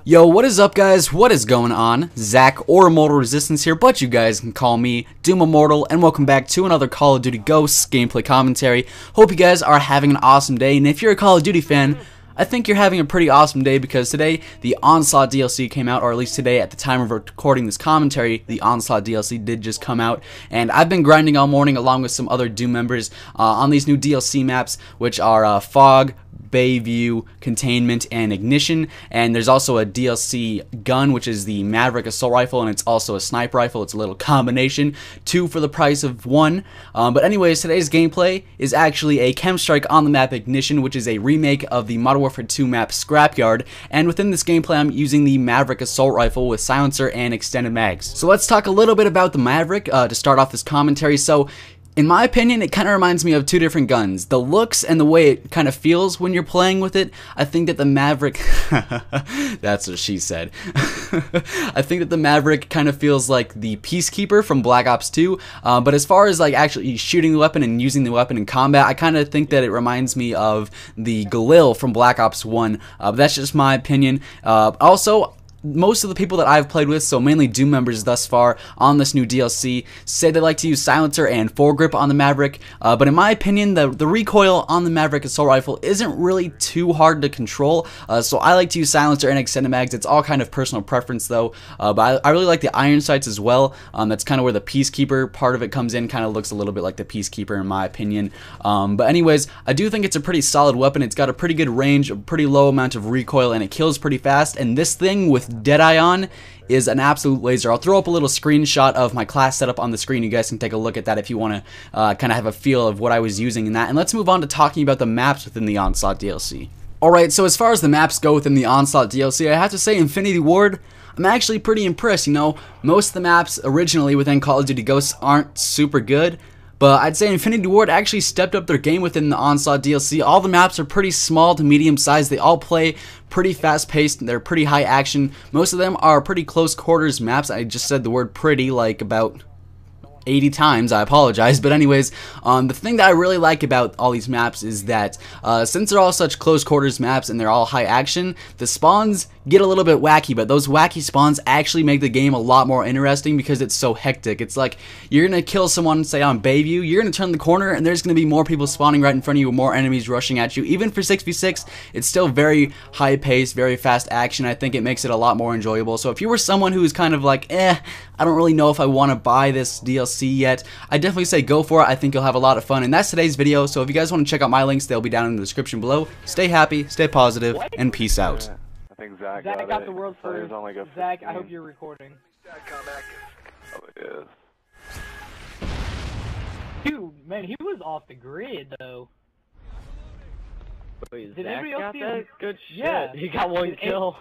Yo, what is up, guys? What is going on? Zach or Immortal Resistance here, but you guys can call me Doom Immortal, and welcome back to another Call of Duty Ghosts gameplay commentary. Hope you guys are having an awesome day, and if you're a Call of Duty fan, I think you're having a pretty awesome day because today the Onslaught DLC came out, or at least today at the time of recording this commentary, the Onslaught DLC did just come out, and I've been grinding all morning along with some other Doom members on these new DLC maps, which are Fog, Bayview, Containment, and Ignition. And there's also a DLC gun, which is the Maverick assault rifle, and it's also a sniper rifle. It's a little combination, 2 for the price of 1. But anyways, today's gameplay is actually a chem strike on the map Ignition, which is a remake of the Modern Warfare 2 map Scrapyard. And within this gameplay, I'm using the Maverick assault rifle with silencer and extended mags. So let's talk a little bit about the Maverick to start off this commentary. So in my opinion, it kind of reminds me of 2 different guns. The looks and the way it kind of feels when you're playing with it. I think that the Maverick... That's what she said. I think that the Maverick kind of feels like the Peacekeeper from Black Ops 2. But as far as like actually shooting the weapon and using the weapon in combat, I kind of think that it reminds me of the Galil from Black Ops 1. But that's just my opinion. Also, most of the people that I've played with, so mainly Doom members thus far on this new DLC, say they like to use silencer and foregrip on the Maverick, but in my opinion, the recoil on the Maverick assault rifle isn't really too hard to control, so I like to use silencer and extended mags. It's all kind of personal preference though, but I really like the iron sights as well. That's kind of where the Peacekeeper part of it comes in, kind of looks a little bit like the Peacekeeper in my opinion. But anyways, I do think it's a pretty solid weapon. It's got a pretty good range, a pretty low amount of recoil, and it kills pretty fast, and this thing with Deadeye on is an absolute laser. I'll throw up a little screenshot of my class setup on the screen. You guys can take a look at that if you want to kind of have a feel of what I was using in that. And let's move on to talking about the maps within the Onslaught DLC. Alright, so as far as the maps go within the Onslaught DLC, I have to say Infinity Ward, I'm actually pretty impressed. You know, most of the maps originally within Call of Duty Ghosts aren't super good, but I'd say Infinity Ward actually stepped up their game within the Onslaught DLC. All the maps are pretty small to medium sized. They all play pretty fast paced. They're pretty high action. Most of them are pretty close quarters maps. I just said the word pretty like about 80 times, I apologize, but anyways, the thing that I really like about all these maps is that since they're all such close quarters maps and they're all high action, the spawns get a little bit wacky, but those wacky spawns actually make the game a lot more interesting because it's so hectic. It's like you're gonna kill someone, say on Bayview, you're gonna turn the corner and there's gonna be more people spawning right in front of you, more enemies rushing at you. Even for 6v6, it's still very high paced, very fast action. I think it makes it a lot more enjoyable. So if you were someone who's kind of like, I don't really know if I want to buy this DLC yet, I definitely say go for it. I think you'll have a lot of fun, and that's today's video. So if you guys want to check out my links, they'll be down in the description below. Stay happy, stay positive, and peace out. I think Zach got the world so first. like Zach, I hope you're recording. Oh, it is. Dude, man, he was off the grid though. Wait, Did Zach anybody else got see that? him? Good shit. Yeah, He got 1 kill.